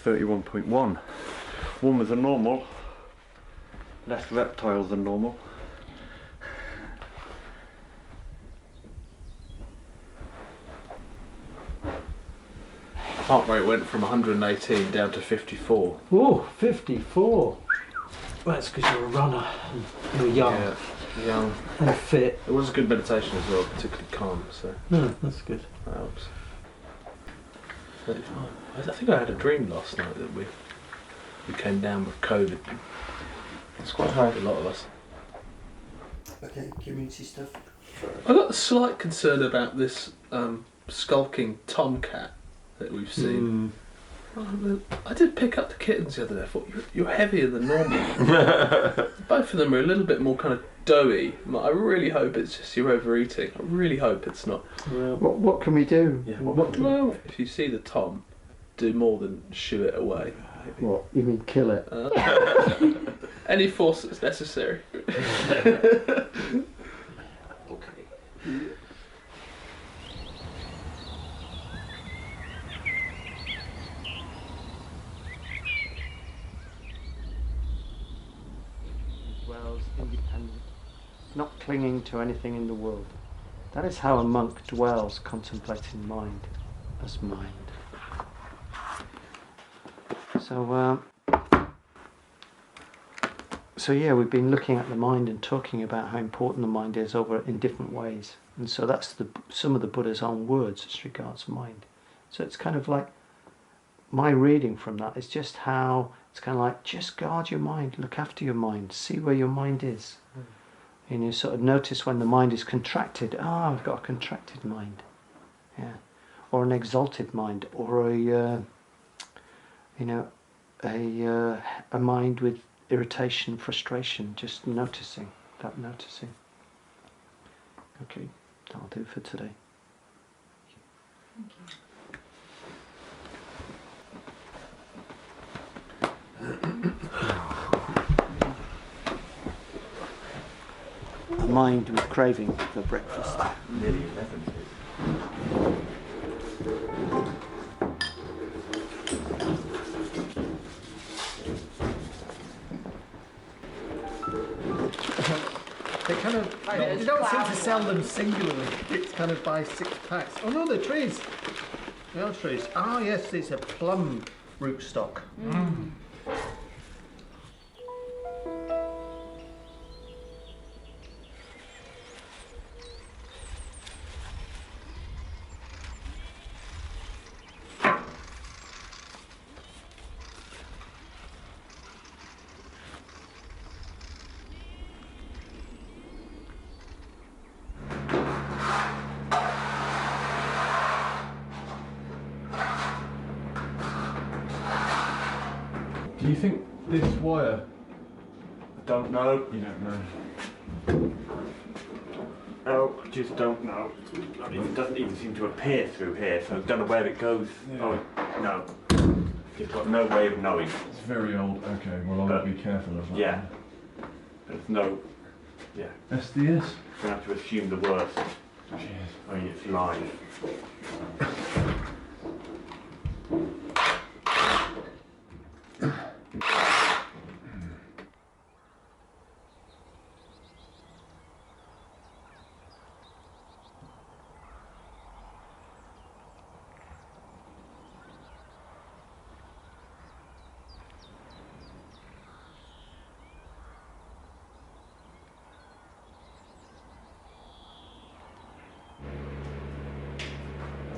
31.1. Warmer than normal. Less reptiles than normal. Heart rate went from 118 down to 54. Oh, 54. Well, that's because you're a runner and you're young. Yeah, young. And fit. It was a good meditation as well, particularly calm, so No, that's good. that helps. 35. I think I had a dream last night that we came down with COVID. It's quite hard, a lot of us. Okay, community stuff. I got a slight concern about this skulking tomcat that we've seen. I did pick up the kittens the other day. I thought, you're heavier than normal. Both of them are a little bit more kind of doughy. I really hope it's just you're overeating. I really hope it's not. What can we do? Yeah. Well, if you see the tom, do more than shoo it away. Maybe. What? You mean kill it? Any force that's necessary. Okay. Dwells independent, not clinging to anything in the world. That is how a monk dwells, contemplating mind as mind. So yeah, we've been looking at the mind and talking about how important the mind is in different ways. And so that's some of the Buddha's own words as regards mind. So it's kind of like, my reading from that is just how, it's kind of like, just guard your mind, look after your mind, see where your mind is. And you sort of notice when the mind is contracted, I've got a contracted mind. Yeah. Or an exalted mind, or a mind with irritation, frustration, just noticing. Okay, that'll do for today. Thank you. A mind with craving for breakfast. Nearly 11. They kind of, they don't seem to sell them singularly. It's kind of by 6 packs. Oh no, they're trees. They are trees. Ah yes, it's a plum rootstock. Do you think this wire? I don't know. You don't know. No, I just don't know. I mean, it doesn't even seem to appear through here, so I don't know where it goes. Yeah. Oh, no. You've got no way of knowing. It's very old. Okay, well I'll be careful of that. Yeah. There's no... Yeah. SDS? We have to assume the worst. Cheers. I mean, it's live.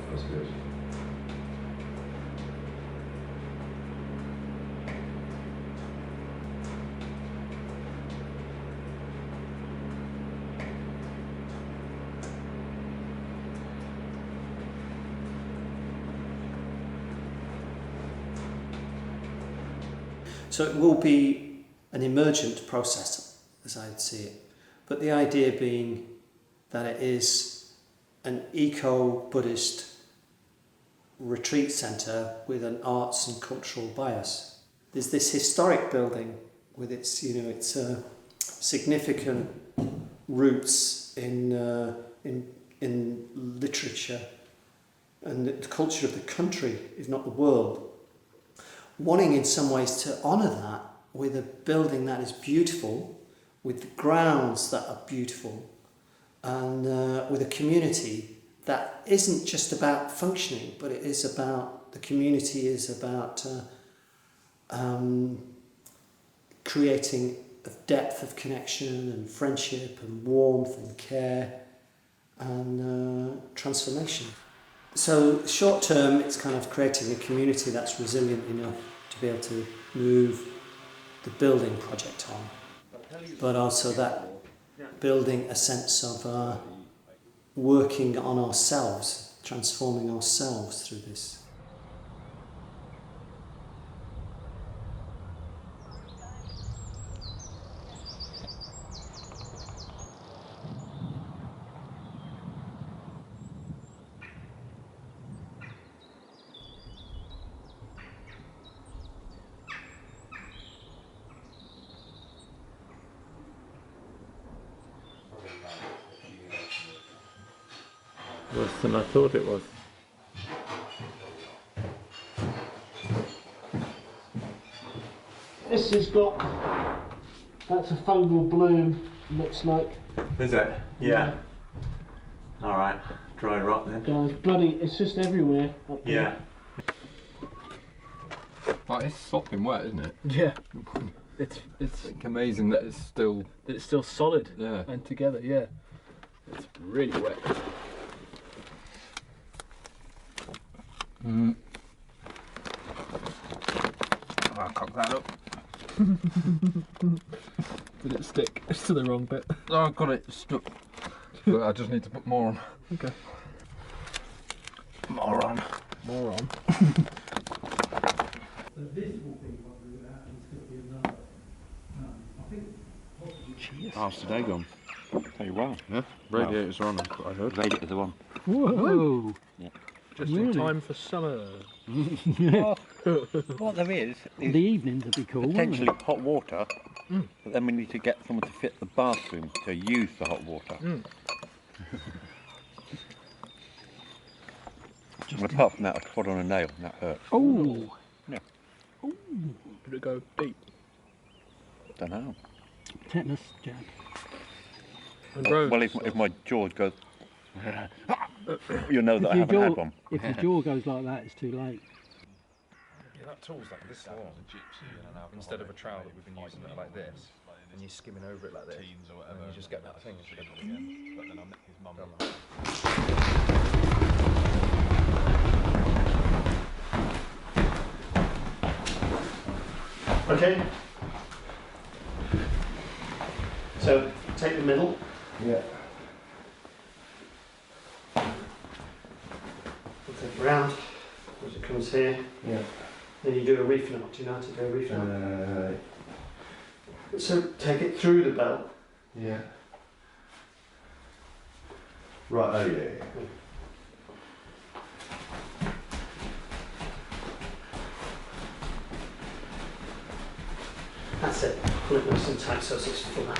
That's good. So it will be an emergent process, as I'd see it. But the idea being that it is an eco-Buddhist retreat centre with an arts and cultural bias. There's this historic building with its, its significant roots in literature and the culture of the country, if not the world. wanting in some ways to honour that with a building that is beautiful, with the grounds that are beautiful, and with a community that isn't just about functioning, but it is about, the community is about creating a depth of connection and friendship and warmth and care and transformation. So short term, it's kind of creating a community that's resilient enough to be able to move the building project on, but also that building a sense of working on ourselves, transforming ourselves through this. Worse than I thought it was. This has got, that's a fungal bloom, looks like. Is it? Yeah. Alright, dry rot then. Guys, bloody, it's just everywhere up here. Yeah. Like, it's sopping wet, isn't it? Yeah. It's Amazing that it's still. solid Yeah. and together, yeah. It's really wet. I'll cock that up. Did it stick to the wrong bit? Oh, I've got it stuck. But I just need to put more on. Okay. More on. More on. The visible thing probably would happen is going to be another. I think. Cheers. How's today gone? Very well. Yeah, radiators are on, I heard. Radiators are on. Whoa! Yeah. Just in time for summer. What there is The evenings would be cool. potentially hot water, but then we need to get someone to fit the bathroom to use the hot water. And apart from that, I trod on a nail and that hurt. Oh! Yeah. Did it go deep? Don't know. Tetanus jab. And Rose, Well, if my jaw goes, you'll know that I haven't had one. If your jaw goes like that, it's too late. Yeah, that tool's like this long. Instead of a trowel that we've been using it like this, and you're skimming over it like this, and you just get that thing. But then his mum. Okay. So take the middle. Yeah. We'll take it round as it comes here. Yeah. Then you do a reef knot. Do you know how to do a reef knot? So take it through the belt. Yeah. Right, oh yeah. That's it. Pull it nice and tight so it's flat.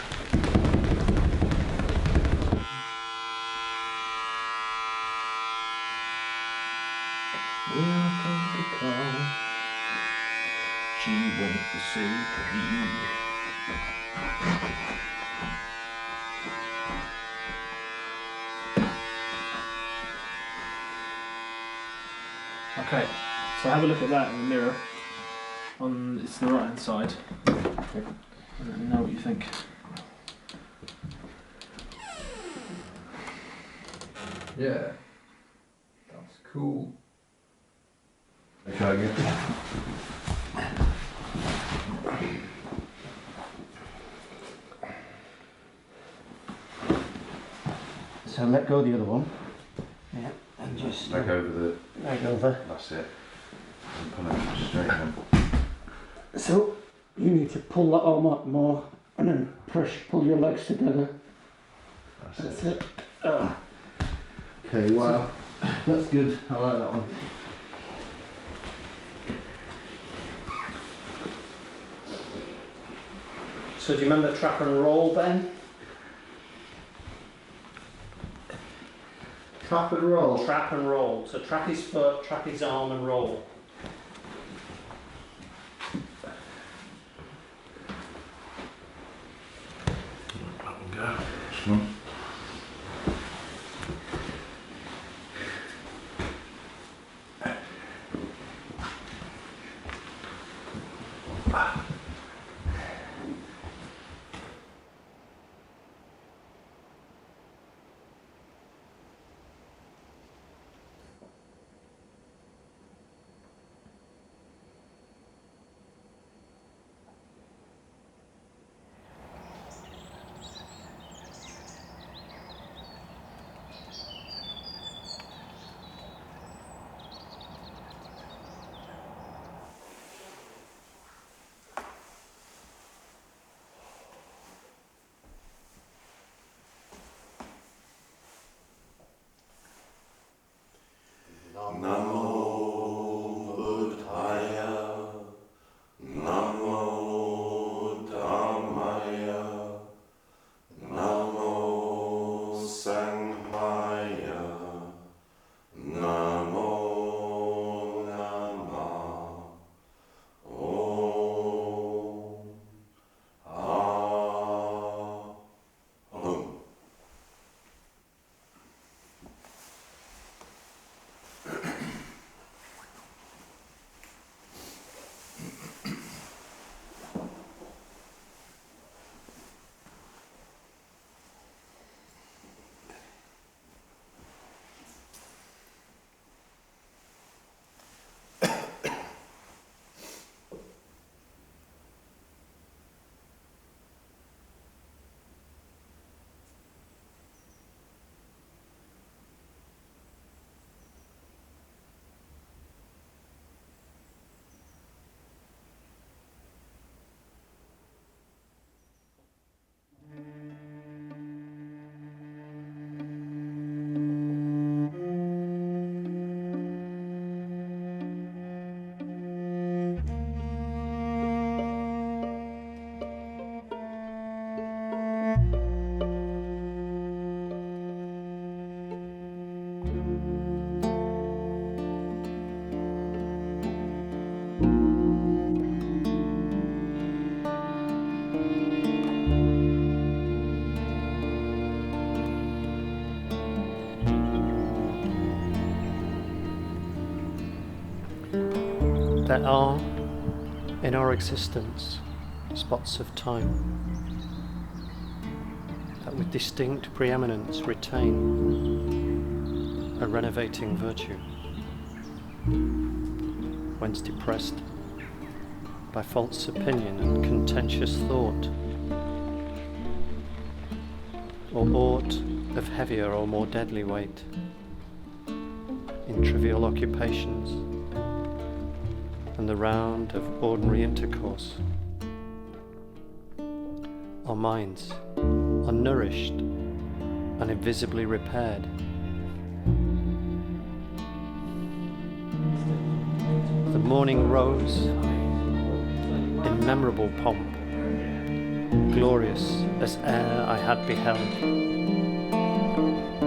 She went to say to me. okay, so have a look at that in the mirror. It's the right hand side. And let me know what you think. Yeah. That's cool. Try again. So let go of the other one. Yeah, and just Leg over the. leg over. That's it. And pull it straight in. So you need to pull that arm up more and then pull your legs together. That's it. Okay, wow. That's good. I like that one. So do you remember trap and roll, Ben? Trap and roll. Trap and roll. So trap his foot, trap his arm and roll. There are, in our existence, spots of time that with distinct preeminence retain a renovating virtue, whence depressed by false opinion and contentious thought, or aught of heavier or more deadly weight, in trivial occupations and the round of ordinary intercourse, our minds are nourished and invisibly repaired. The morning rose in memorable pomp, glorious as e'er I had beheld.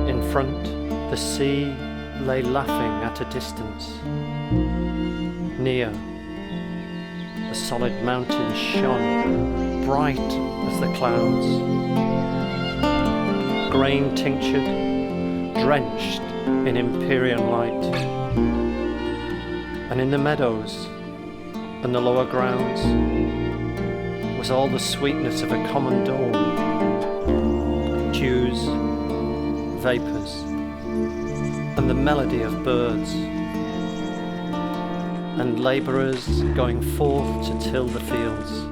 In front, the sea lay laughing at a distance. Near, the solid mountain shone, bright as the clouds, grain tinctured, drenched in Empyrean light. And in the meadows and the lower grounds was all the sweetness of a common dawn, dews, vapours, and the melody of birds, and labourers going forth to till the fields.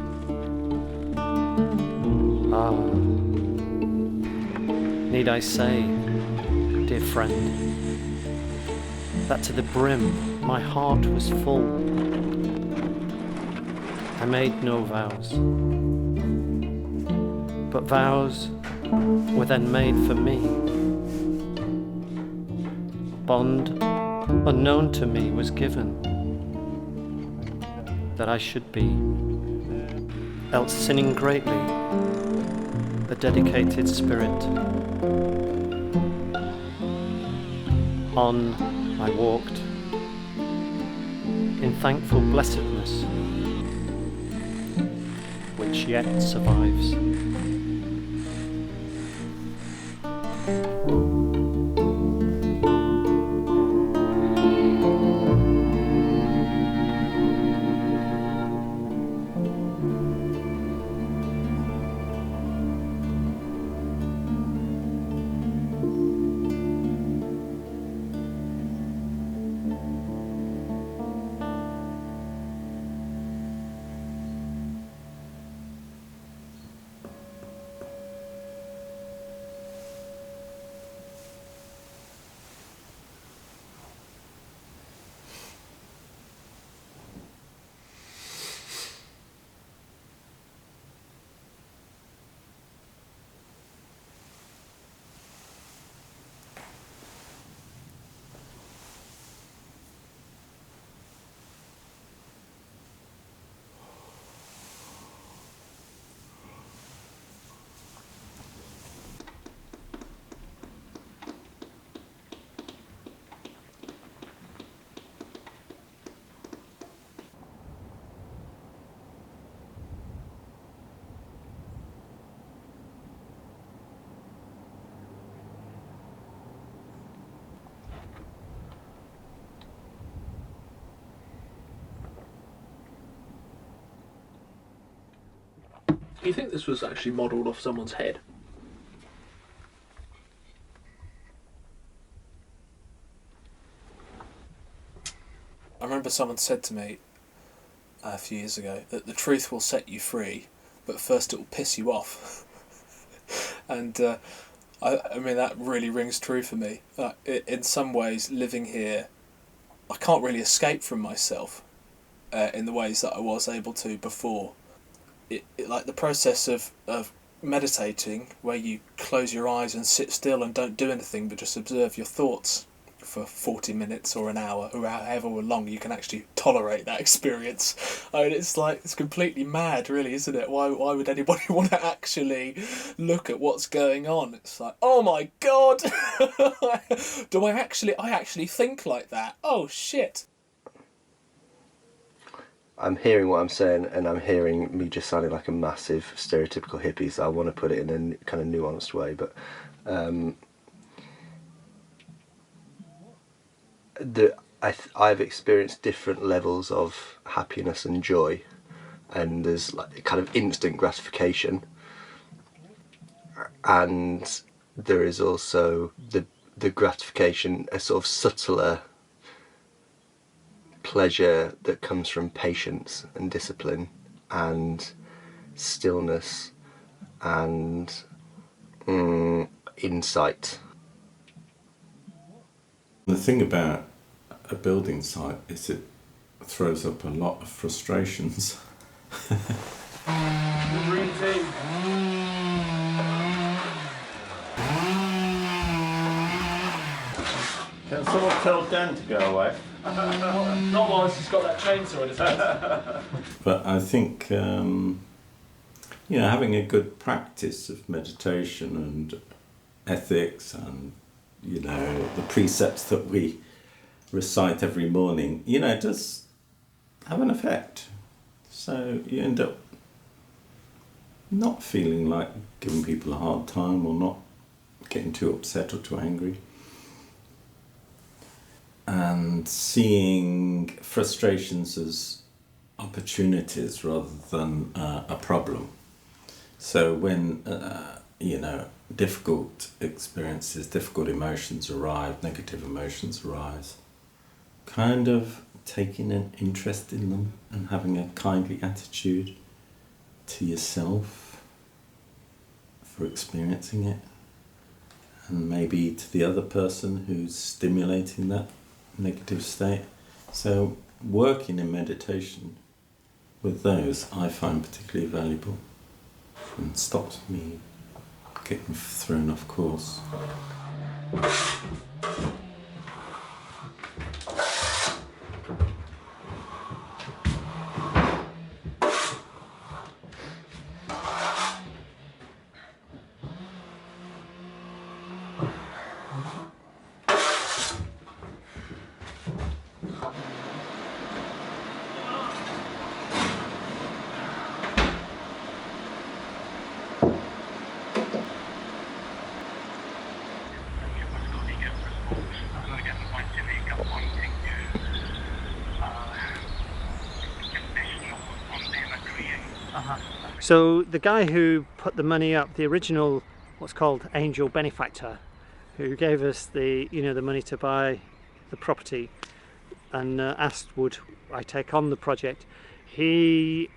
Ah, need I say, dear friend, that to the brim my heart was full. I made no vows, but vows were then made for me. Bond unknown to me was given, that I should be, else sinning greatly, a dedicated spirit. On I walked, in thankful blessedness, which yet survives. Do you think this was actually modelled off someone's head? I remember someone said to me a few years ago that the truth will set you free, but first it will piss you off. And I mean, that really rings true for me. In some ways, living here, I can't really escape from myself in the ways that I was able to before. Like the process of meditating, where you close your eyes and sit still and don't do anything but just observe your thoughts for 40 minutes or an hour, or however long you can actually tolerate that experience. I mean, it's completely mad, really, isn't it? Why would anybody want to actually look at what's going on? It's like, oh my god, I actually think like that? Oh shit. I'm hearing what I'm saying, and I'm hearing me just sounding like a massive stereotypical hippie, so I want to put it in a kind of nuanced way, but I've experienced different levels of happiness and joy, and there's like kind of instant gratification, and there is also the gratification, a sort of subtler pleasure that comes from patience and discipline and stillness and insight. The thing about a building site is it throws up a lot of frustrations. Routine. Can someone tell Dan to go away? Not whilst he's got that chainsaw in his hand. But I think, having a good practice of meditation and ethics and, the precepts that we recite every morning, it does have an effect. So you end up not feeling like giving people a hard time or not getting too upset or too angry. And seeing frustrations as opportunities rather than a problem. So when, difficult experiences, difficult emotions arise, negative emotions arise, kind of taking an interest in them and having a kindly attitude to yourself for experiencing it, and maybe to the other person who's stimulating that negative state. So working in meditation with those I find particularly valuable and stops me getting thrown off course. So the guy who put the money up, the original, what's called angel benefactor, who gave us the money to buy the property and asked would I take on the project, he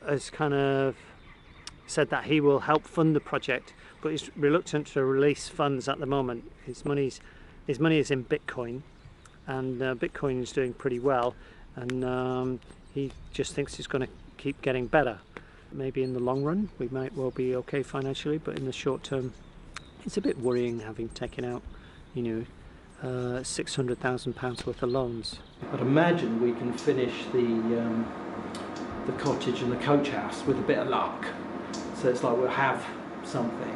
has kind of said that he will help fund the project, but he's reluctant to release funds at the moment. His money is in Bitcoin, and Bitcoin is doing pretty well, and he just thinks it's going to keep getting better. Maybe in the long run we might well be okay financially, but in the short term it's a bit worrying having taken out £600,000 worth of loans. But imagine we can finish the cottage and the coach house with a bit of luck, so it's like we'll have something,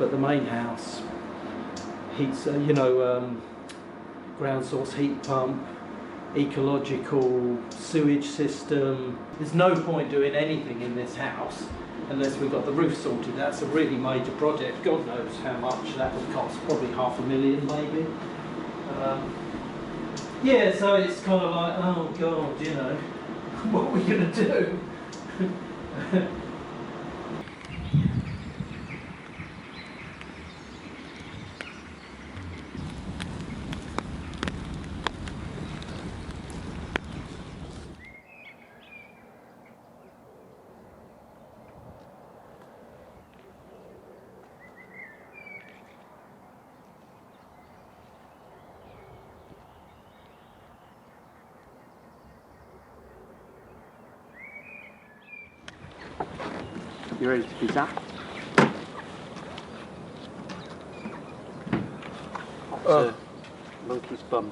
but the main house heats ground source heat pump, ecological sewage system. There's no point doing anything in this house unless we've got the roof sorted. That's a really major project. God knows how much that would cost, probably $500,000 maybe. Yeah, so it's kind of like, oh God, what are we going to do? You ready to be zapped? That's a monkey's bum.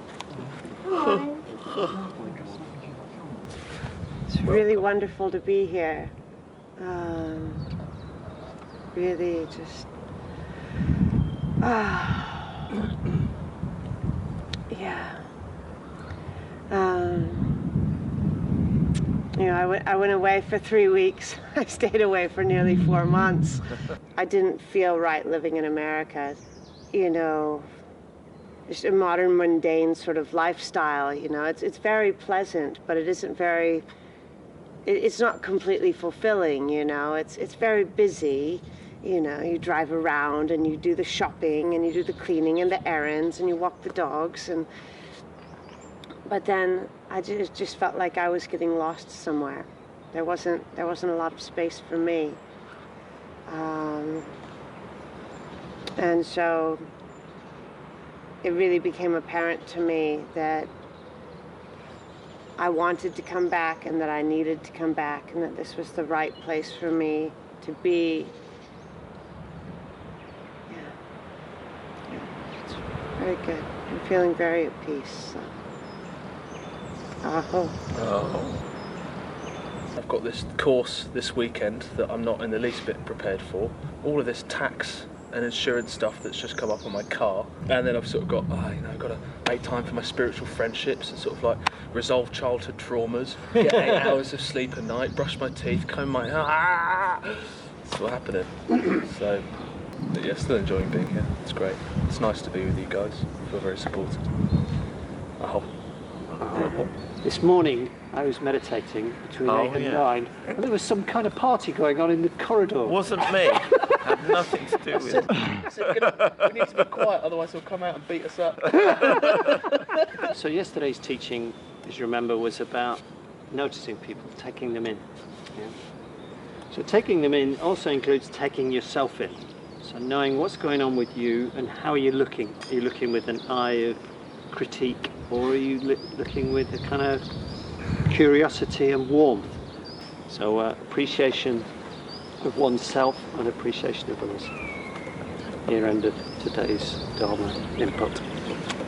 It's really wonderful to be here. Really just... yeah. I went away for 3 weeks. I stayed away for nearly 4 months. I didn't feel right living in America. just a modern, mundane sort of lifestyle. You know, it's very pleasant, but it isn't very. It's not completely fulfilling. You know, it's very busy. You know, you drive around and you do the shopping and you do the cleaning and the errands and you walk the dogs and. But then I just felt like I was getting lost somewhere. There wasn't a lot of space for me. And so it really became apparent to me that I wanted to come back and that I needed to come back and that this was the right place for me to be. Yeah, it's very good. I'm feeling very at peace. So. I've got this course this weekend that I'm not in the least bit prepared for. All of this tax and insurance stuff that's just come up on my car, and then I've sort of got, I've got to make time for my spiritual friendships and sort of like resolve childhood traumas, get 8 hours of sleep a night, brush my teeth, comb my hair. It's all happening. So, but yeah, still enjoying being here. It's great. It's nice to be with you guys. I feel very supported. This morning I was meditating between 8 and 9, and there was some kind of party going on in the corridor. Wasn't me. Had nothing to do with it. I said, we need to be quiet, otherwise he'll come out and beat us up. So yesterday's teaching, as you remember, was about noticing people, taking them in. Yeah? So taking them in also includes taking yourself in. So knowing what's going on with you and how are you looking. Are you looking with an eye of critique, or are you looking with a kind of curiosity and warmth? So appreciation of oneself and appreciation of others. Here end of today's Dharma input.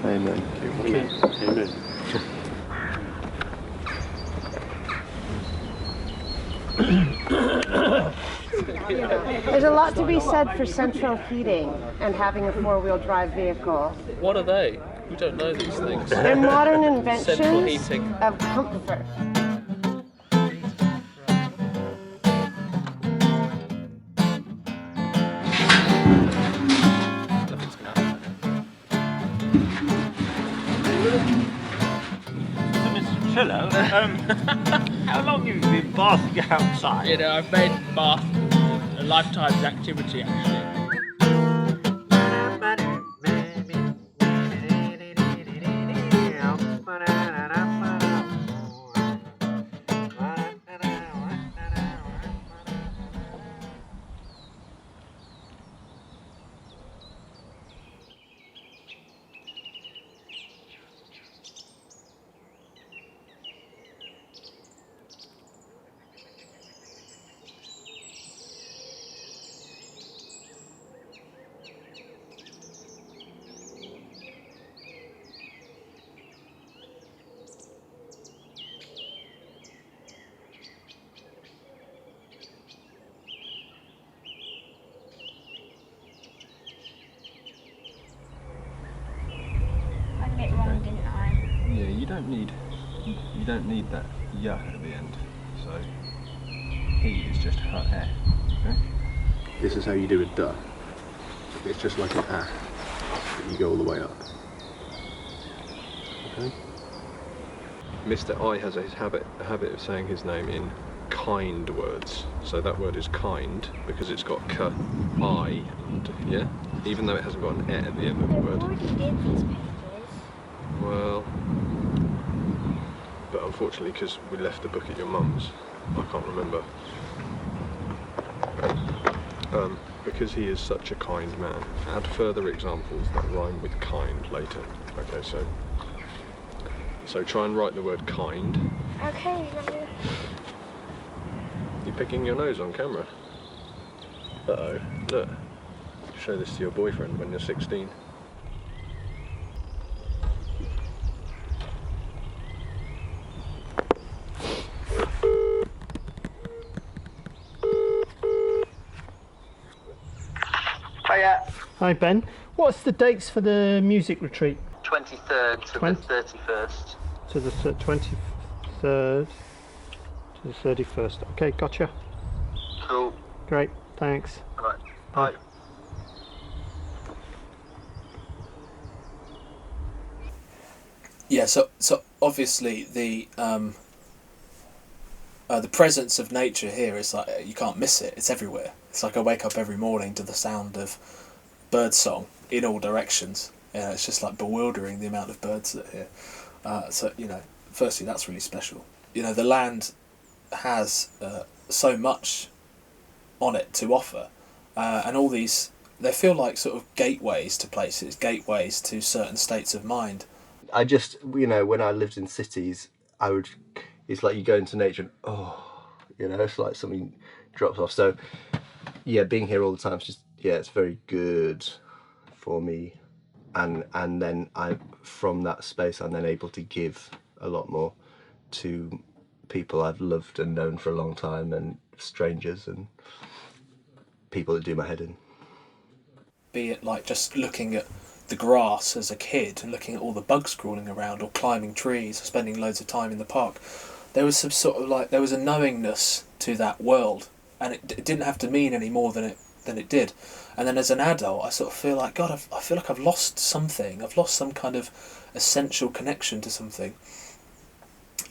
Amen. Amen. Amen. There's a lot to be said for central heating and having a four-wheel drive vehicle. What are they? We don't know these things. They're modern Central inventions heating. of comfort. Mr. Trillo, how long have you been bathing outside? You know, I've made bath a lifetime's activity, actually. Yeah, you don't need that yeah at the end. So he is just her air. Okay? This is how you do a duh. It's just like an ah, but you go all the way up. Okay? Mr. I has a habit of saying his name in kind words. So that word is kind because it's got k, I, and yeah, even though it hasn't got an e at the end of the word. Well, but unfortunately, because we left the book at your mum's, I can't remember. Because he is such a kind man. Add further examples that rhyme with kind later. Okay, so try and write the word kind. Okay. You're picking your nose on camera. Uh-oh, look. Show this to your boyfriend when you're 16. Hi Ben, what's the dates for the music retreat? 23rd to the 31st. To the 23rd to the 31st. Okay, gotcha. Cool. Great, thanks. Right, bye. Yeah, so obviously the presence of nature here is like, you can't miss it. It's everywhere. It's like I wake up every morning to the sound of birdsong in all directions. Yeah, it's just like bewildering the amount of birds that are here. So, you know, firstly, that's really special. You know, the land has so much on it to offer, and all these, they feel like sort of gateways to places, gateways to certain states of mind. I just, you know, when I lived in cities, it's like you go into nature and, you know, it's like something drops off. So, yeah, being here all the time, it's very good for me. And then from that space, I'm then able to give a lot more to people I've loved and known for a long time, and strangers and people that do my head in. Be it like just looking at the grass as a kid and looking at all the bugs crawling around, or climbing trees, or spending loads of time in the park. There was some sort of like, there was a knowingness to that world, and it didn't have to mean any more than it did. And then as an adult, I sort of feel like, God, I feel like I've lost something. I've lost some kind of essential connection to something.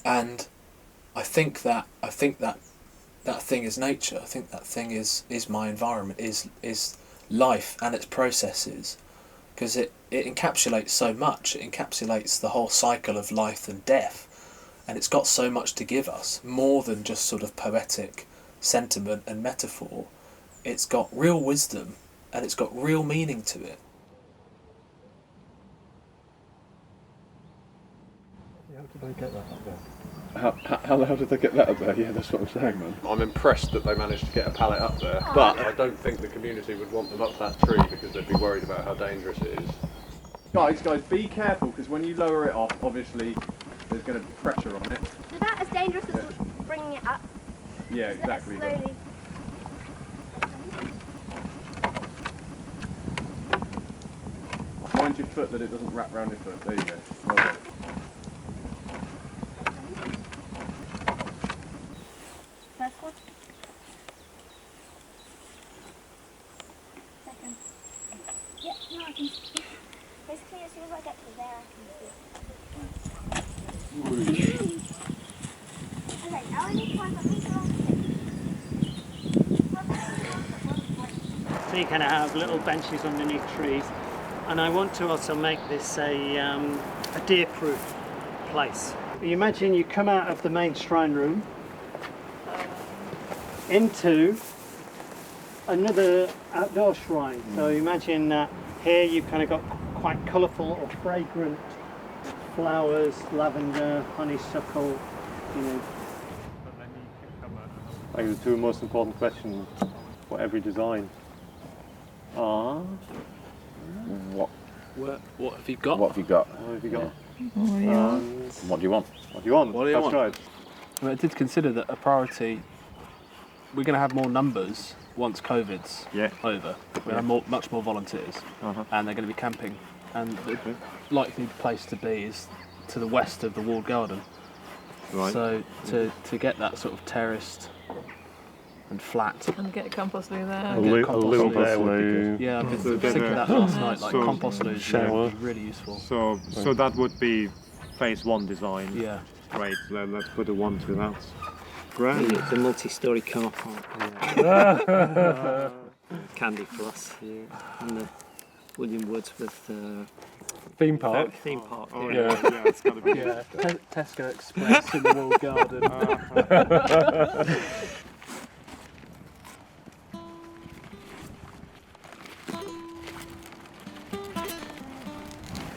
And I think that thing is nature. I think that thing is my environment, is life and its processes, because it encapsulates so much. It encapsulates the whole cycle of life and death, and it's got so much to give us, more than just sort of poetic sentiment and metaphor. It's got real wisdom, and it's got real meaning to it. How did they get that up there? How did they get that up there? Yeah, that's what I'm saying, man. I'm impressed that they managed to get a pallet up there, but I don't think the community would want them up that tree because they'd be worried about how dangerous it is. Guys, be careful, because when you lower it off, obviously there's going to be pressure on it. Is that as dangerous as bringing it up? Yeah, exactly. Slowly. Mind your foot that it doesn't wrap around your foot. There you go. Well done. First one. Second. Yeah, no, I can see. Basically, as soon as I get to there, I can see. Okay, now I need to find something So you kind of have little benches underneath trees, and I want to also make this a deer-proof place. You imagine you come out of the main shrine room into another outdoor shrine. So imagine here you've kind of got quite colourful or fragrant flowers, lavender, honeysuckle, you know. I think the two most important questions for every design are what have you got? What have you got? What have you got? And what do you want? What do you want? What do you want? Right. I mean, I did consider that a priority. We're going to have more numbers once COVID's over. We're going to have much more volunteers, and they're going to be camping. And the likely place to be is to the west of the walled garden. Right. So to get that sort of terraced and flat. And get a compost loo there. A loo there would be good. Yeah, I've been thinking that last night, like compost loos shower. would be really useful. So that would be phase one design. Yeah. Great, let's put a 1 to that. Great. The multi-storey car park. Candy Floss, and the William Wordsworth theme park. Theme park. Oh yeah, it's got to be. Yeah, Tesco Express in the walled garden.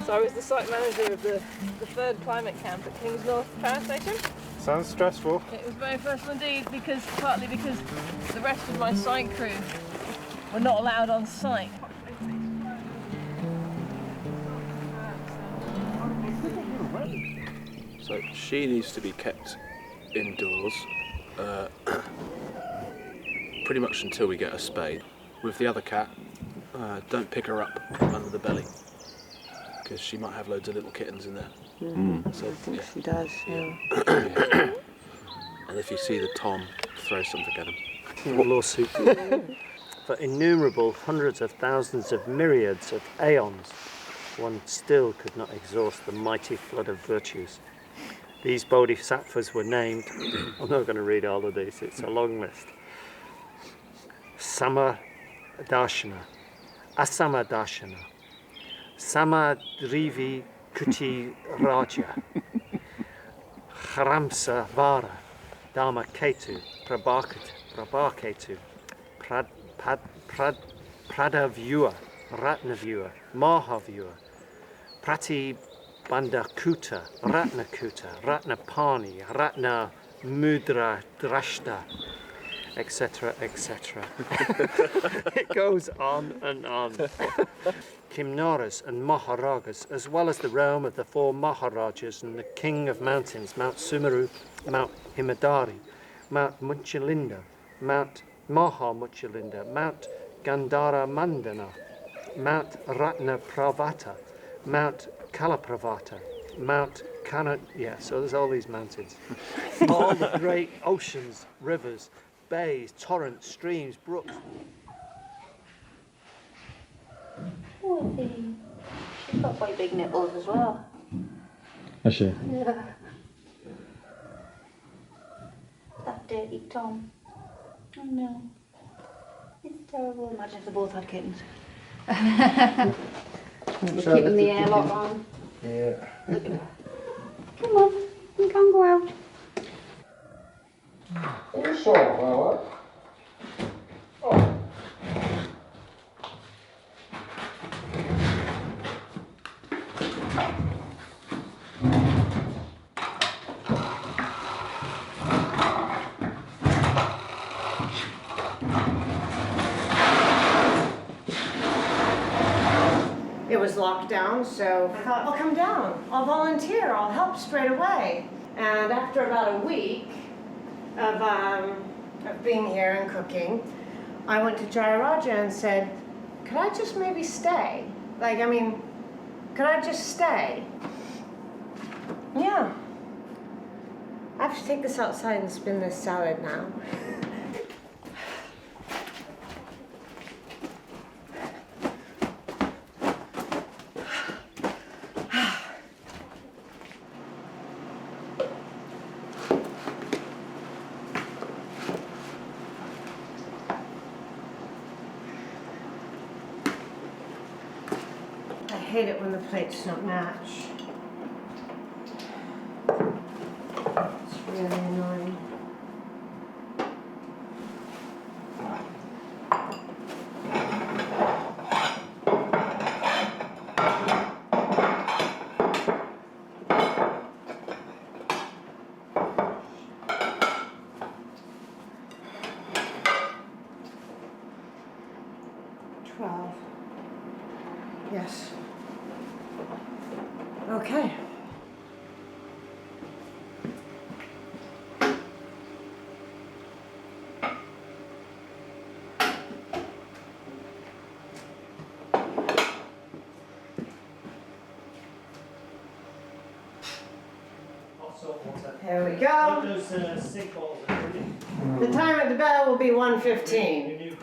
So I was the site manager of the third climate camp at Kings North Power Station. Sounds stressful. It was very stressful indeed, partly because the rest of my site crew were not allowed on site. So she needs to be kept indoors pretty much until we get a spade. With the other cat, don't pick her up under the belly, because she might have loads of little kittens in there. So, I think she does, yeah. And if you see the Tom, throw something at him. Lawsuit. For innumerable hundreds of thousands of myriads of aeons, one still could not exhaust the mighty flood of virtues. These bodhisattvas were named, I'm not going to read all of these, it's a long list. Samadarshana, Asamadarshana, Samadrivi Kuti Raja, Haramsa Vara, Dharmaketu, Prabhaketu, Pradavyua, Ratnavyua, Mahavyua, Pratibandhakuta, Ratnakuta, Ratnapani, Ratna Mudra Drashta, etc., etc. It goes on and on. Kimnaras and Maharagas, as well as the realm of the 4 Maharajas and the king of mountains, Mount Sumeru, Mount Himadari, Mount Muchalinda, Mount Mahamuchalinda, Mount Gandhara Mandana, Mount Ratnapravata, Mount Kalapravata, Mount so there's all these mountains. All the great oceans, rivers, bays, torrents, streams, brooks. Oh, she's got quite big nipples as well. Has she? Yeah. That dirty Tom. Oh no. It's terrible. Imagine if they both had kittens. We're keeping the airlock on. Yeah. Come on, you can go out. Are you sure about that? Oh. It was locked down, so I thought, I'll come down, I'll volunteer, I'll help straight away. And after about a week of being here and cooking, I went to Triratna and said, could I just maybe stay? Like, I mean, could I just stay? Yeah. I have to take this outside and spin this salad now. I hate it when the plates don't match. It's really annoying. Yes. Okay. There we go. The time at the bell will be 1:15.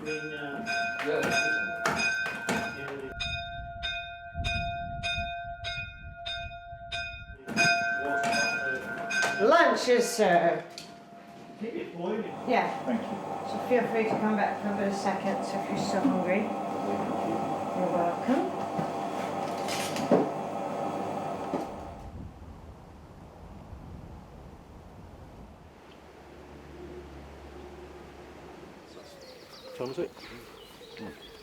Lunch is served. Yeah. Thank you. So feel free to come back for a bit of seconds if you're still hungry. You're welcome. Time is it?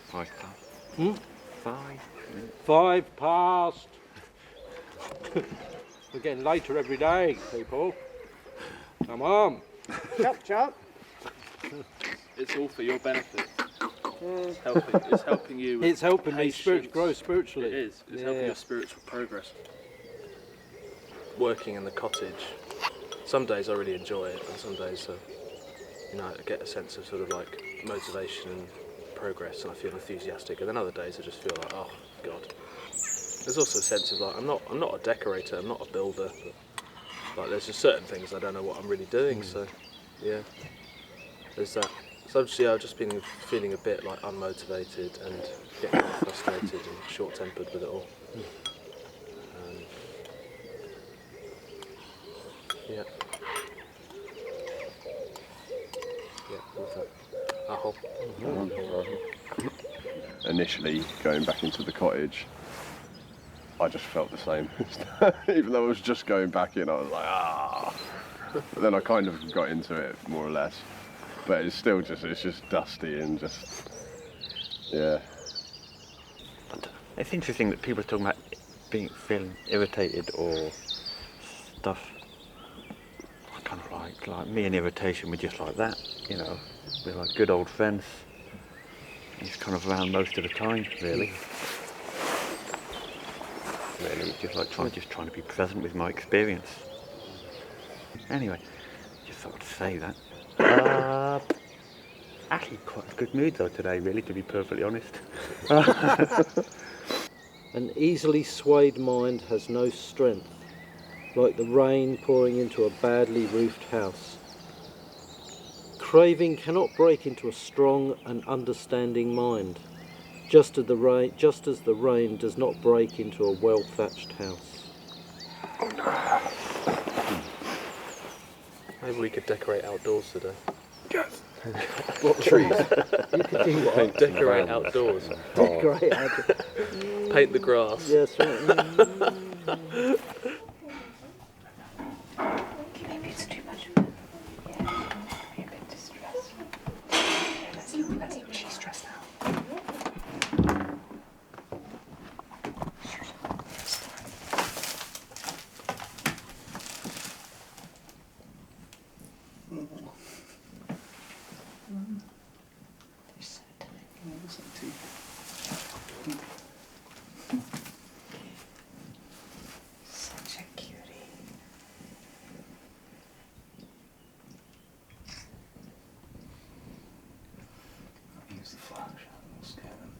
5 past. 5 past. We're getting later every day, people. Come on. Chop, chop. It's all for your benefit. It's helping you. It's helping me grow spiritually. It is. It's helping your spiritual progress. Working in the cottage. Some days I really enjoy it, and some days, I get a sense of sort of like motivation and progress, and I feel enthusiastic. And then other days I just feel like, oh God. There's also a sense of like I'm not a decorator, I'm not a builder, but like there's just certain things I don't know what I'm really doing. So yeah, there's that So I've just been feeling a bit like unmotivated and getting frustrated and short-tempered with it all. Yeah. Yeah, what's that? Ahol. Initially, going back into the cottage, I just felt the same. Even though I was just going back in, I was like, ah. But then I kind of got into it more or less. But it's still just dusty and just, yeah. It's interesting that people are talking about feeling irritated or stuff. I kind of like me and irritation, we're just like that, you know. We're like good old friends. It's kind of around most of the time, really. Really, just like trying to be present with my experience. Anyway, just thought I'd say that. Actually, quite a good mood though today, really, to be perfectly honest. An easily swayed mind has no strength, like the rain pouring into a badly roofed house. Craving cannot break into a strong and understanding mind, just as the rain does not break into a well-thatched house. Maybe we could decorate outdoors today. Yes. What trees? You could do what? Decorate outdoors. Decorate outdoors. Paint the grass. Yes, right. Maybe it's too much. Yeah, maybe a bit distressed. Let's see if she's stressed out. Such a cutie. I'll use the flash. I'll scare them.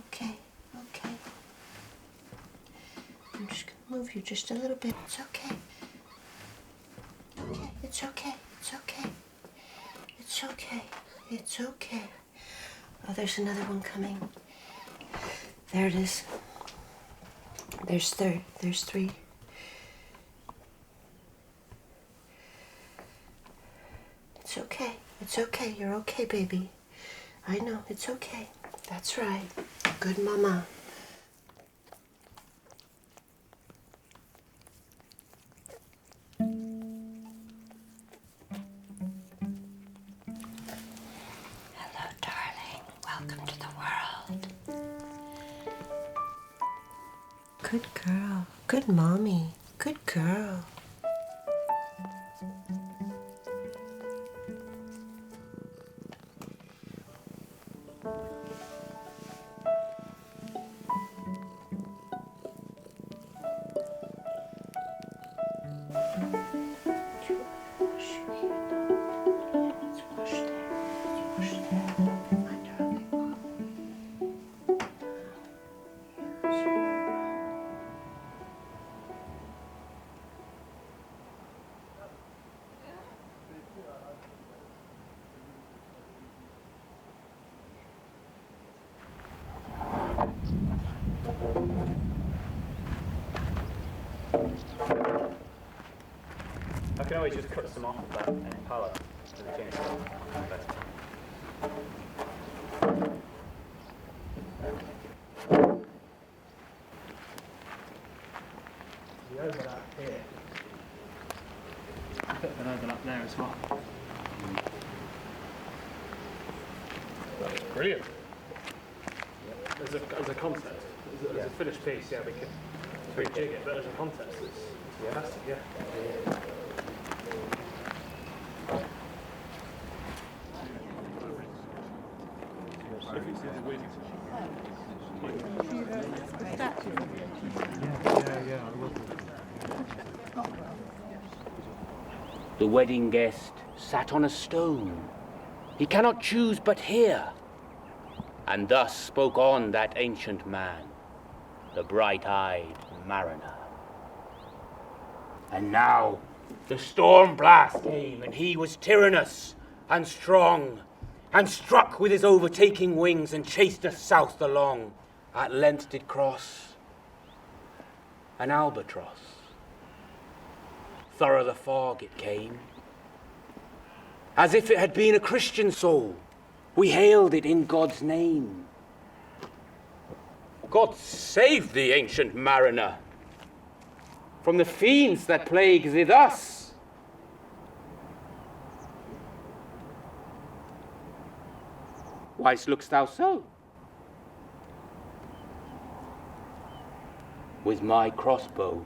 Okay. I'm just gonna move you just a little bit. It's okay. It's okay. It's okay. Oh, there's another one coming. There it is. There's three. It's okay. You're okay, baby. I know, it's okay. That's right. Good mama. Hello, darling. Welcome to the world. Good girl. Good mommy. Good girl. I can always just cut some off of that palette to the chainsaw. The overlap here. A bit of an overlap there as well. That's brilliant. As a concept, as a finished piece, yeah, we could rejig it, but as a contest, it's fantastic, yeah. The wedding guest sat on a stone. He cannot choose but hear. And thus spoke on that ancient man, the bright-eyed mariner. And now the storm blast came, and he was tyrannous and strong, and struck with his overtaking wings, and chased us south along. At length did cross an albatross. Thorough the fog it came, as if it had been a Christian soul. We hailed it in God's name. God save the ancient mariner from the fiends that plagued us. Why look'st thou so? With my crossbow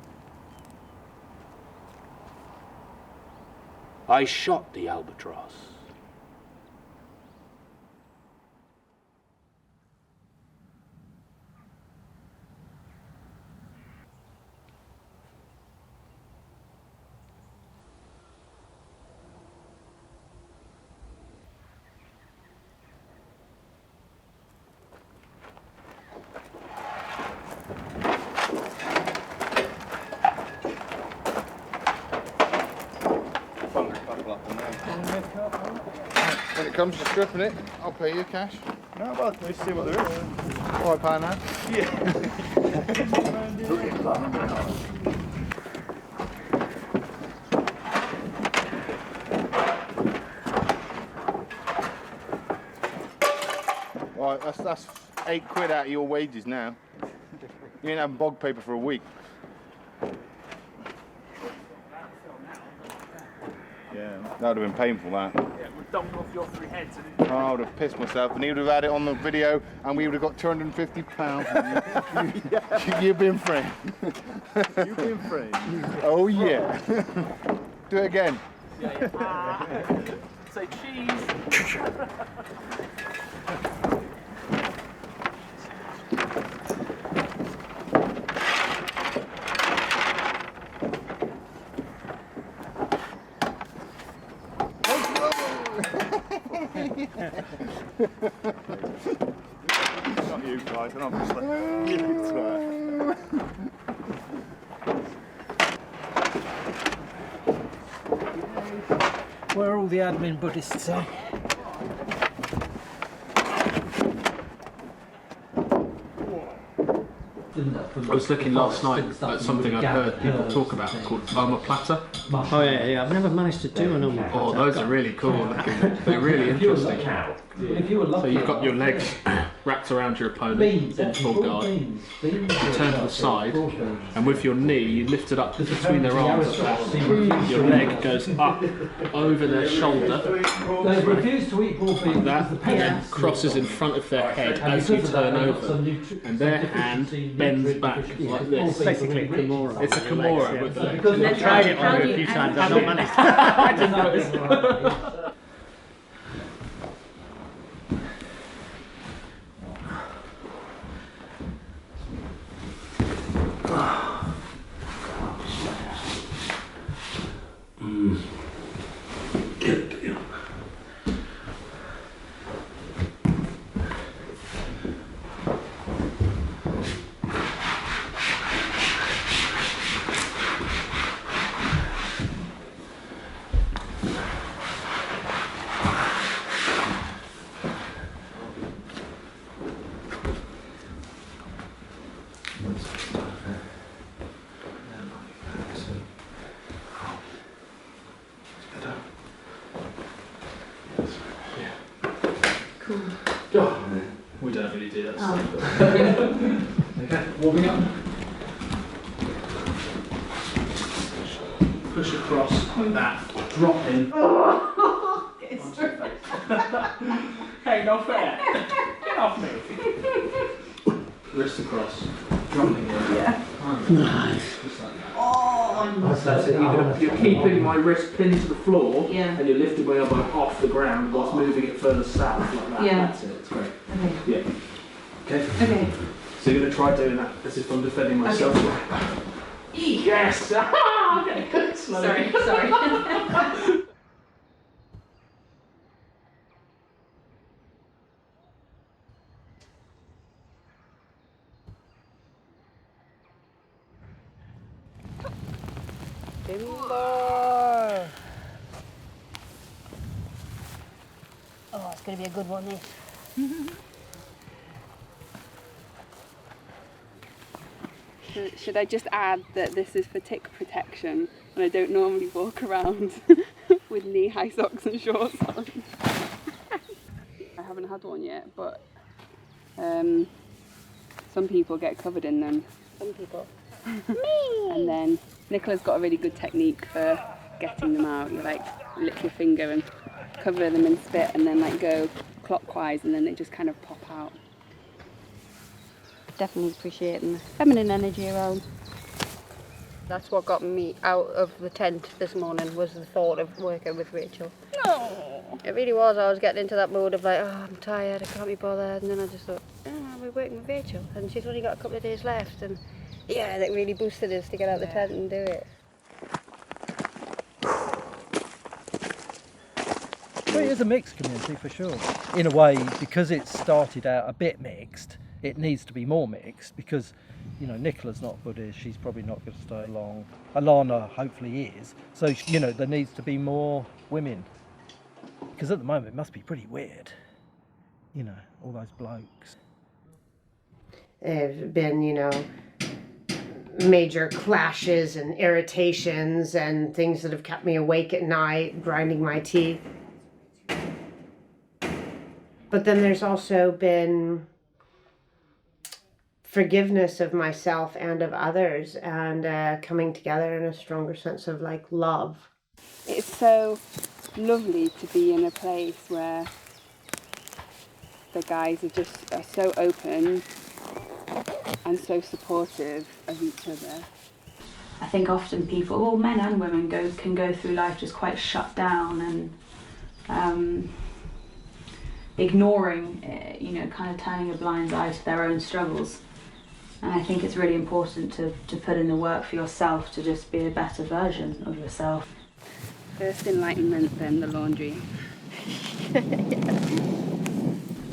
I shot the albatross. When it comes to stripping it, I'll pay you cash. No, but let's see what there is. £5 now? Yeah. Right, that's £8 out of your wages now. You ain't having bog paper for a week. Yeah, that would have been painful, that. Yeah, we've dumped off your 3 heads. Oh, I would have pissed myself, and he would have had it on the video, and we would have got £250. You've been framed. You've been framed. Oh, yeah. Do it again. Yeah. Say cheese. Not you guys, and I'm just like, you twat. Where are all the admin Buddhists, eh? I was looking last night at something I'd heard people talk about called omoplata. Oh yeah, I've never managed to do an omoplata. Oh, those are really cool looking. They're really interesting. So you've got your legs wrapped around your opponent in full guard. You turn to the side, and with your knee, you lift it up between their arms. Your leg goes up over their shoulder, like that, and then crosses in front of their head as you turn over, and their hand bends back like this. Basically a Kimura. It's a Kimura with legs. I've tried it on you a few times, I've not managed. I didn't notice. Good deal. Cool. Oh, we don't really do that stuff. Okay, warming up. Push across like that. Drop in. Hey, not fair. Get off me. Wrist across. drumming here. Yeah. Nice. That's it. You're keeping my wrist pinned to the floor, Yeah. and you're lifting my elbow off the ground whilst moving it further south like that. Yeah. That's it. It's great. Okay. Yeah. Okay. Okay. So you're going to try doing that as if I'm defending myself. Okay. Yes. Okay. Good. Sorry. Sorry. Timber! Oh, it's going to be a good one, this. Should I just add that this is for tick protection and I don't normally walk around with knee-high socks and shorts on? I haven't had one yet, but some people get covered in them. Some people. And then Nicola's got a really good technique for getting them out. You like lick your finger and cover them in spit and then like go clockwise and then they just kind of pop out. Definitely appreciating the feminine energy around. That's what got me out of the tent this morning, was the thought of working with Rachel. No. It really was. I was getting into that mood of like, oh, I'm tired, I can't be bothered. And then I just thought, oh, we're working with Rachel. And she's only got a couple of days left. And yeah, that really boosted us to get out of the tent and do it. Well, it is a mixed community for sure. In a way, because it started out a bit mixed, it needs to be more mixed because, you know, Nicola's not Buddhist, she's probably not going to stay long. Alana hopefully is. So, you know, there needs to be more women. Because at the moment it must be pretty weird, you know, all those blokes. There's been, you know, major clashes and irritations and things that have kept me awake at night, grinding my teeth. But then there's also been forgiveness of myself and of others, and coming together in a stronger sense of like love. It's so lovely to be in a place where the guys are so open and so supportive of each other. I think often people, well, men and women, can go through life just quite shut down and ignoring, you know, kind of turning a blind eye to their own struggles. And I think it's really important to put in the work for yourself to just be a better version of yourself. First enlightenment, then the laundry.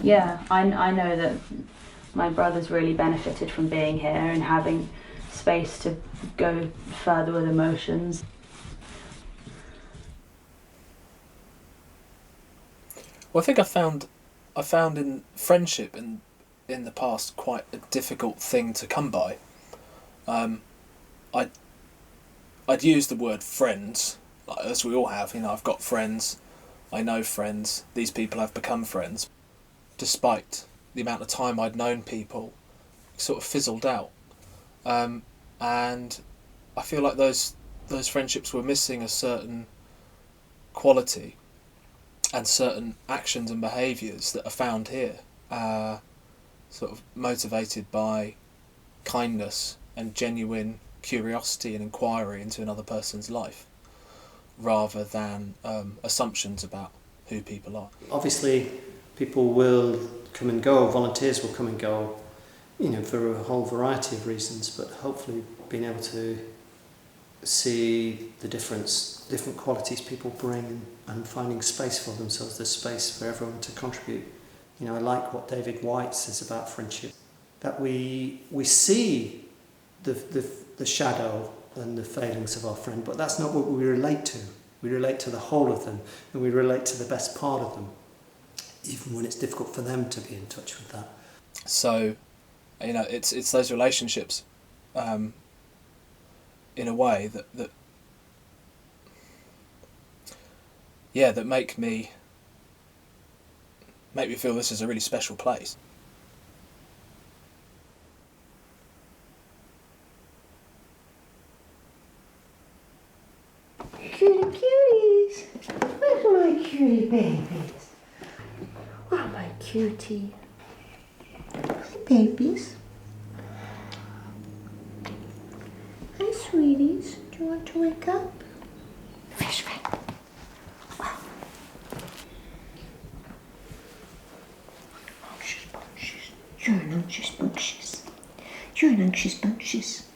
Yeah, I know that my brother's really benefited from being here and having space to go further with emotions. Well, I think I found in friendship in the past quite a difficult thing to come by. I'd use the word friends, as we all have. You know, I've got friends, I know friends, these people have become friends. Despite the amount of time I'd known people, it sort of fizzled out. And I feel like those friendships were missing a certain quality and certain actions and behaviours that are found here, sort of motivated by kindness and genuine curiosity and inquiry into another person's life, rather than assumptions about who people are. Obviously, people will come and go, volunteers will come and go, you know, for a whole variety of reasons, but hopefully being able to see the different qualities people bring and finding space for themselves, there's space for everyone to contribute. You know, I like what David White says about friendship, that we see the shadow and the failings of our friend, but that's not what we relate to. We relate to the whole of them, and we relate to the best part of them, even when it's difficult for them to be in touch with that. So, you know, it's those relationships, in a way that make me feel this is a really special place. Cutie cuties! Where's my cutie babies? Oh, my cutie. Babies. Hi, sweeties. Do you want to wake up? Fish ring. Anxious bunches. You're an anxious bunches. You're an anxious bunches.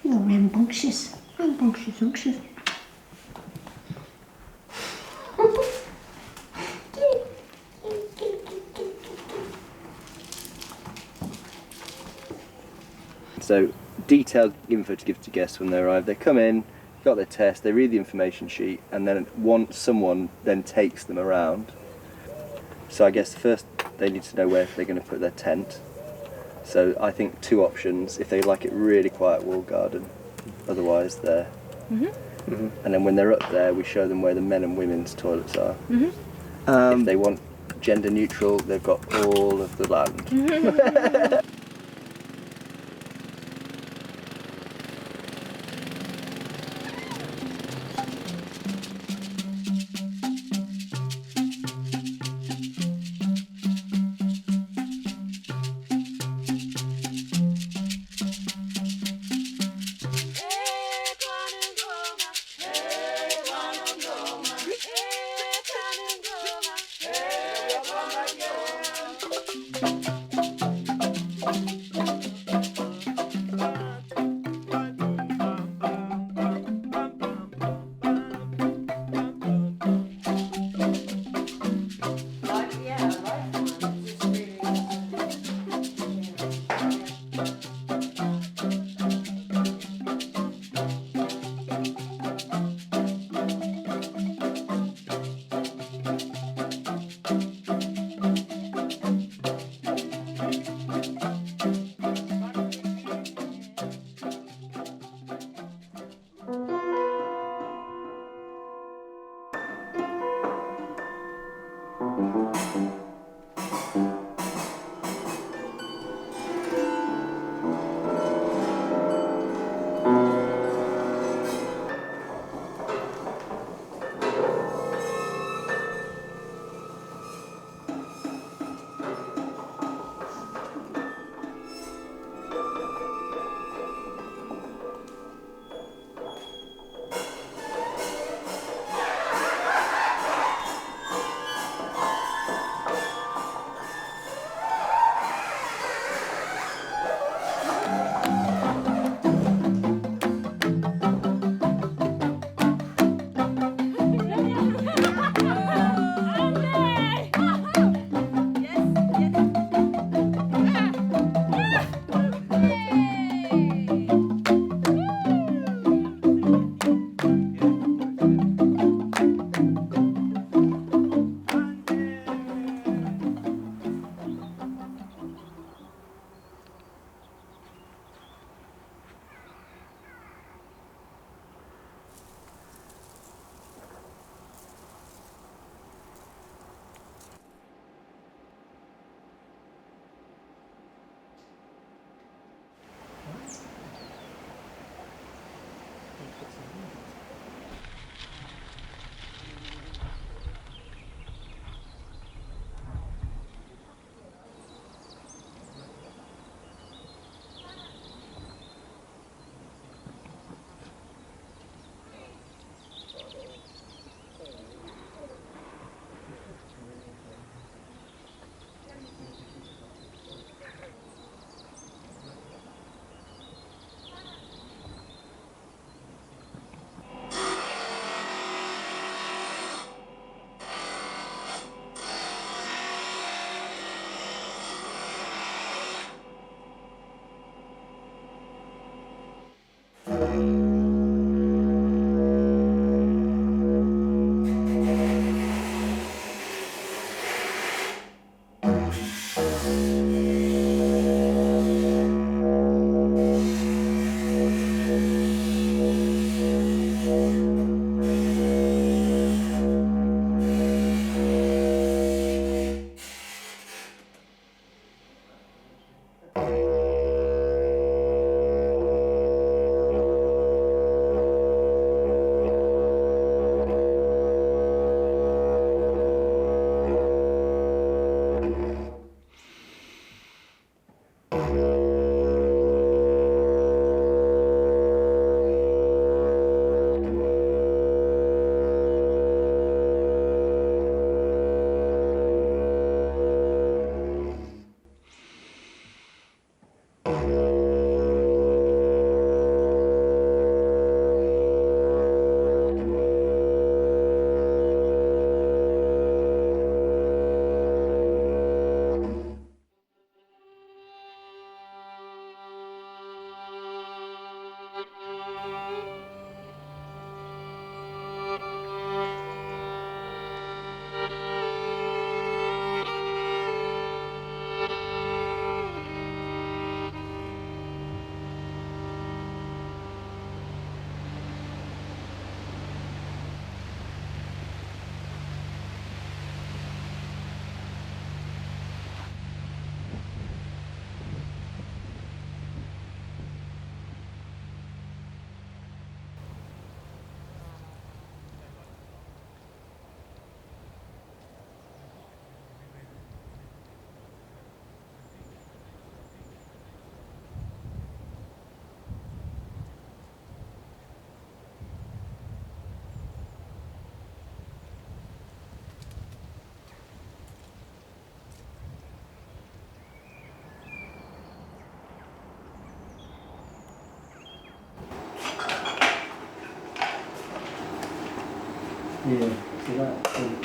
You're rambunctious. Rambunctious, anxious. So, detailed info to give to guests when they arrive. They come in, got their test, they read the information sheet, and then someone then takes them around. So I guess first they need to know where they're going to put their tent. So I think 2 options. If they like it really quiet, wall garden. Otherwise, there. And then when they're up there, we show them where the men and women's toilets are. If they want gender neutral, they've got all of the land. Yeah, so that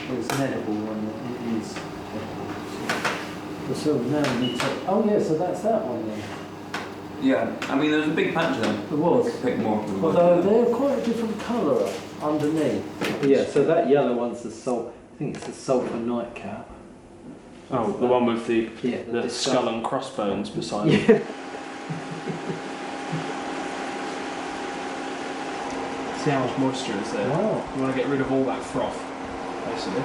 there's an edible one that is edible. So now we need to. Oh yeah, so that's that one then. Yeah, I mean, there was a big bunch of them. There was. Pick more. Although they're quite a different colour underneath. Yeah, so that yellow one's the salt. I think it's the sulphur nightcap. Oh, the one with the the skull and crossbones beside it. See how much moisture is there. Wow. You want to get rid of all that froth, basically.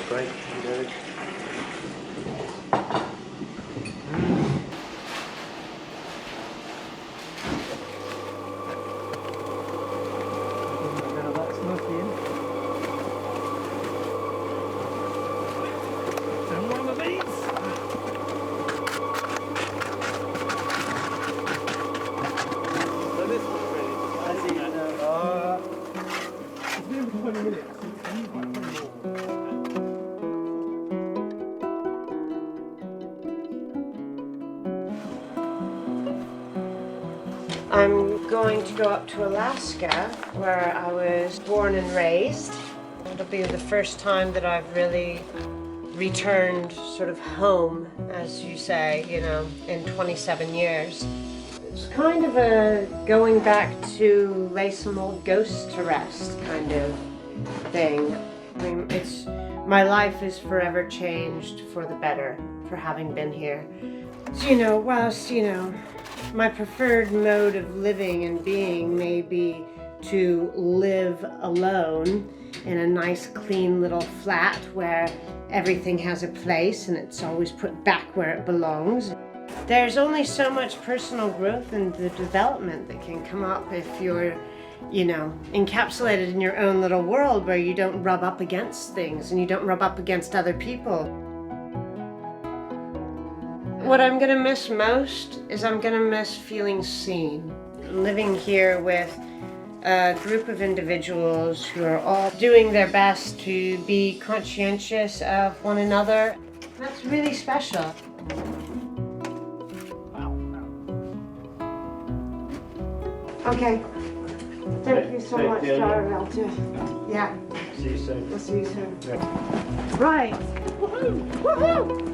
Great. I'm going to go up to Alaska, where I was born and raised. It'll be the first time that I've really returned sort of home, as you say, you know, in 27 years. It's kind of a going back to lay some old ghosts to rest kind of thing. I mean, my life is forever changed for the better for having been here. So, you know, whilst, you know, my preferred mode of living and being may be to live alone in a nice clean little flat where everything has a place and it's always put back where it belongs. There's only so much personal growth and the development that can come up if you're, you know, encapsulated in your own little world where you don't rub up against things and you don't rub up against other people. What I'm gonna miss most is I'm gonna miss feeling seen. Living here with a group of individuals who are all doing their best to be conscientious of one another. That's really special. Okay. Thank you so much, Triratna. Yeah. See you soon. We'll see you soon. Right. Woohoo! Woohoo!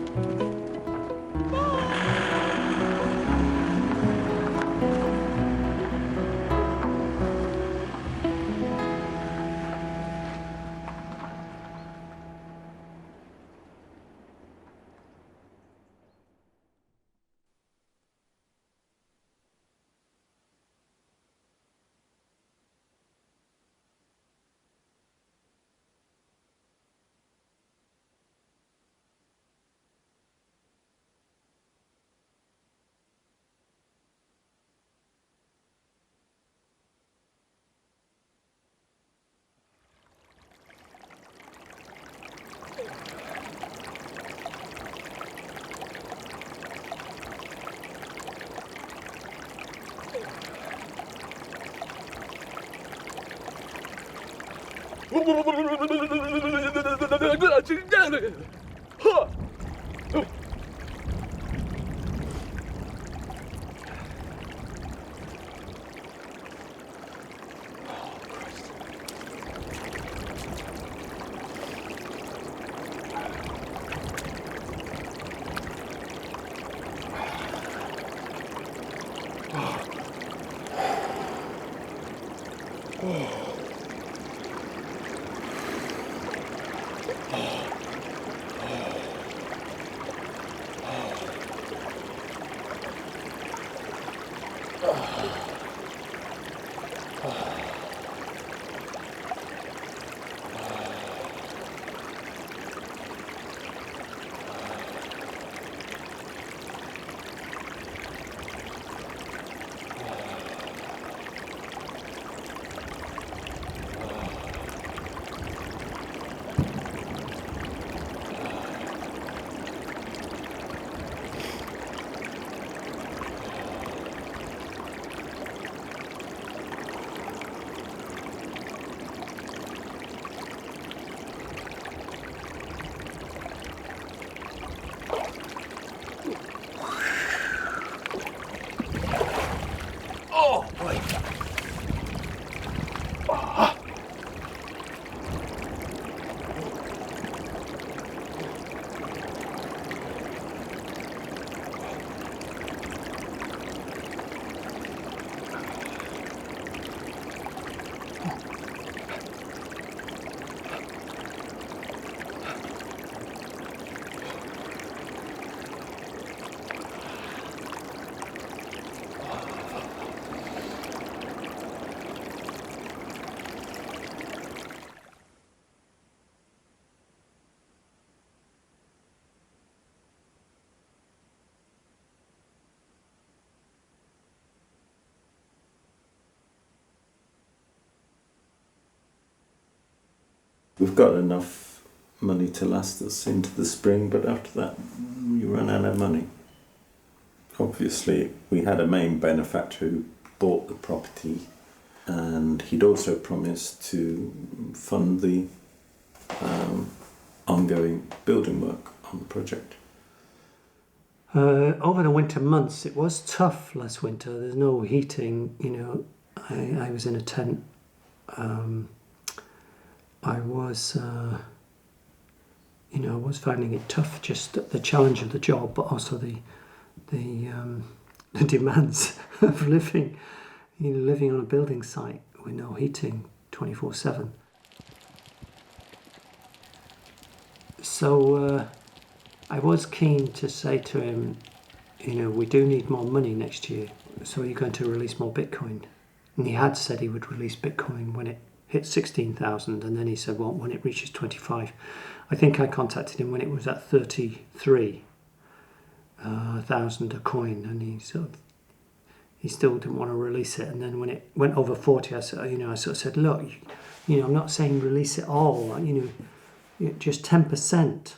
we've got enough money to last us into the spring, but after that we run out of money. Obviously, we had a main benefactor who bought the property, and he'd also promised to fund the ongoing building work on the project. Over the winter months, it was tough last winter. There's no heating, you know. I was in a tent. I was finding it tough, just the challenge of the job, but also the demands of living on a building site with no heating 24/7. So I was keen to say to him, you know, we do need more money next year, so are you going to release more Bitcoin? And he had said he would release Bitcoin when it hit 16,000, and then he said, well, when it reaches 25. I think I contacted him when it was at 33,000 a coin, and he still didn't want to release it. And then when it went over 40, I sort of said, look, you know, I'm not saying release it all, you know, just 10%,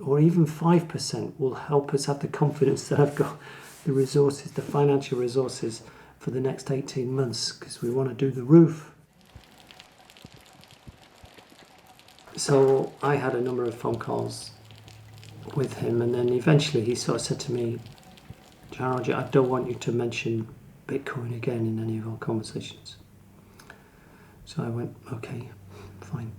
or even 5% will help us have the confidence that I've got the resources, the financial resources for the next 18 months, because we want to do the roof. So I had a number of phone calls with him, and then eventually he sort of said to me, Roger, I don't want you to mention Bitcoin again in any of our conversations. So I went, okay, fine.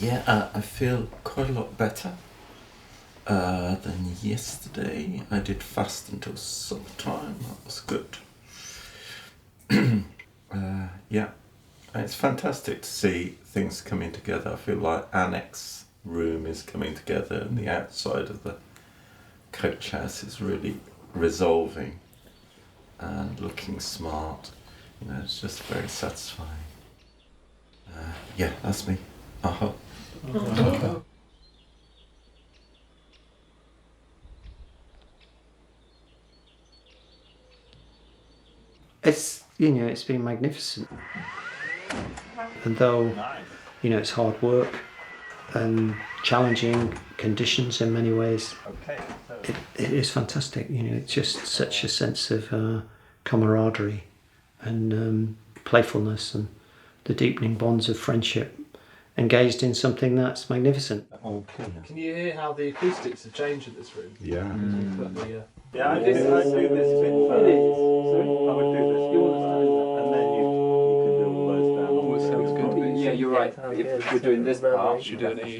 Yeah, I feel quite a lot better than yesterday. I did fast until suppertime, that was good. Yeah, it's fantastic to see things coming together. I feel like Annex room is coming together, and the outside of the coach house is really resolving and looking smart. You know, it's just very satisfying. Yeah, that's me. Uh-huh. It's, you know, it's been magnificent. And though, you know, it's hard work and challenging conditions in many ways, it is fantastic. You know, it's just such a sense of camaraderie and playfulness, and the deepening bonds of friendship engaged in something that's magnificent. Okay. Can you hear how the acoustics have changed in this room? Yeah. Yeah, I do this bit first. Sorry? I would do this. And then you could do all those down. Oh, it sounds good. Yeah, you're right. If we're doing this part, should do an E.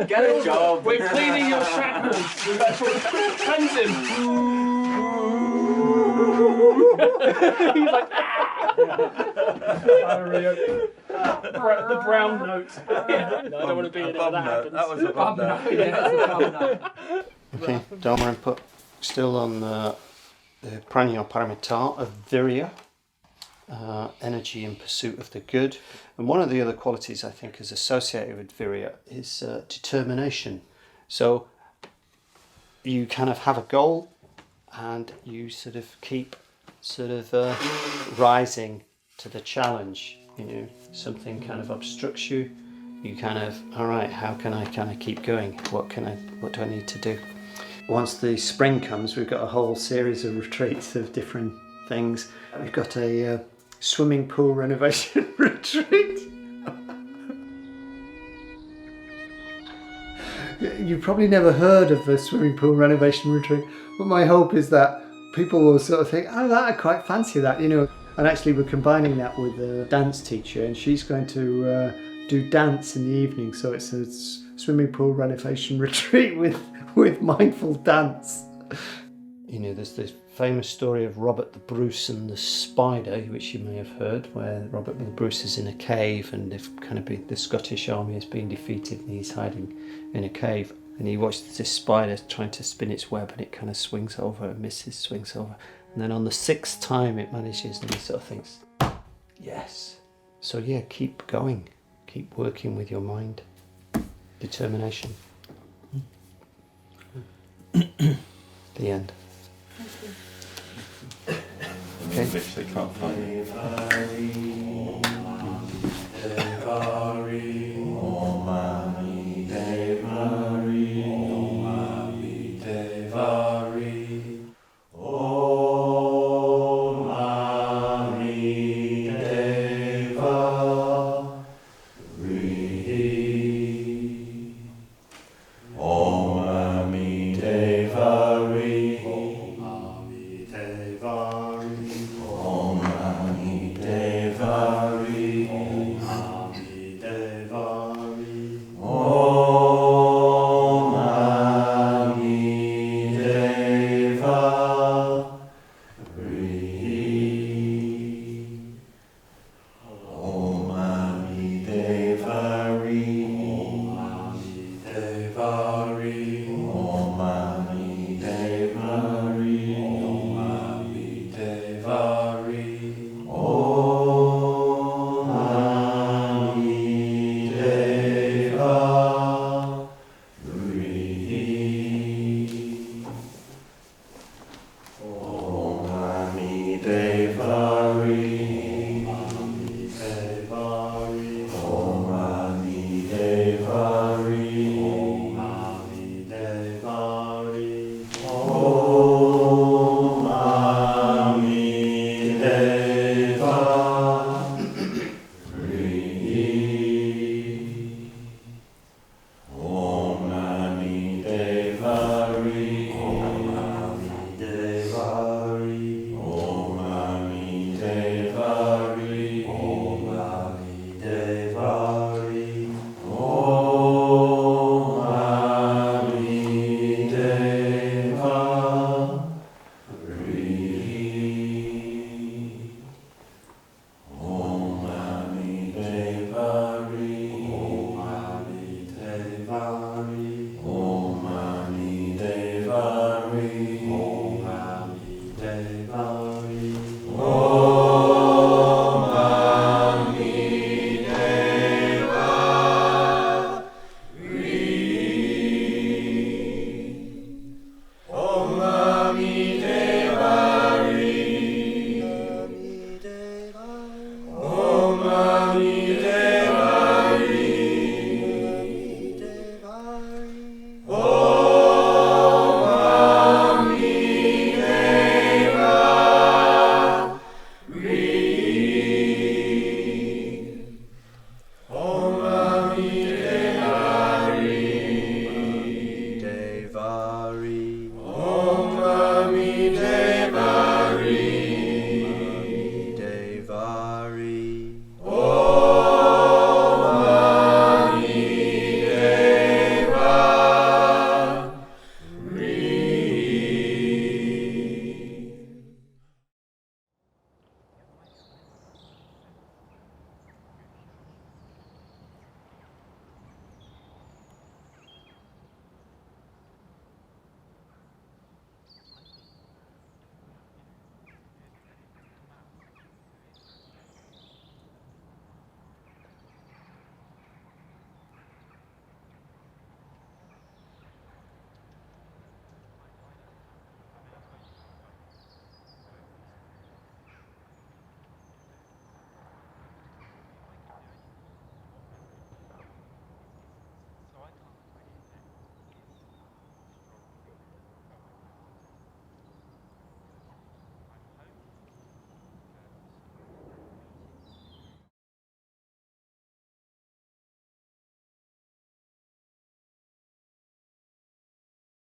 Get a job. We're cleaning your shrapnels. That's what cleanse him. He's like, the brown note. No, I don't want to be in it. That happens. That was a bum note. Yeah, that's a bum note. Okay, Dharma input still on the Pranayaparamitā of Virya, energy in pursuit of the good. And one of the other qualities I think is associated with Virya is determination. So you kind of have a goal, and you sort of keep rising to the challenge. You know, something kind of obstructs you. You kind of, all right, how can I kind of keep going? What do I need to do? Once the spring comes, we've got a whole series of retreats of different things. We've got a swimming pool renovation retreat. You've probably never heard of a swimming pool renovation retreat, but my hope is that people will sort of think, oh, I quite fancy that, you know. And actually we're combining that with a dance teacher, and she's going to do dance in the evening, so it's a swimming pool renovation retreat with mindful dance. You know, there's this famous story of Robert the Bruce and the spider, which you may have heard, where Robert the Bruce is in a cave and the Scottish army has been defeated and he's hiding in a cave, and he watches this spider trying to spin its web and it kind of swings over and misses, swings over, and then on the 6th time it manages, and he sort of thinks, yes. So yeah, keep going, keep working with your mind. Determination. The end. Okay. Which they can't find. Devari.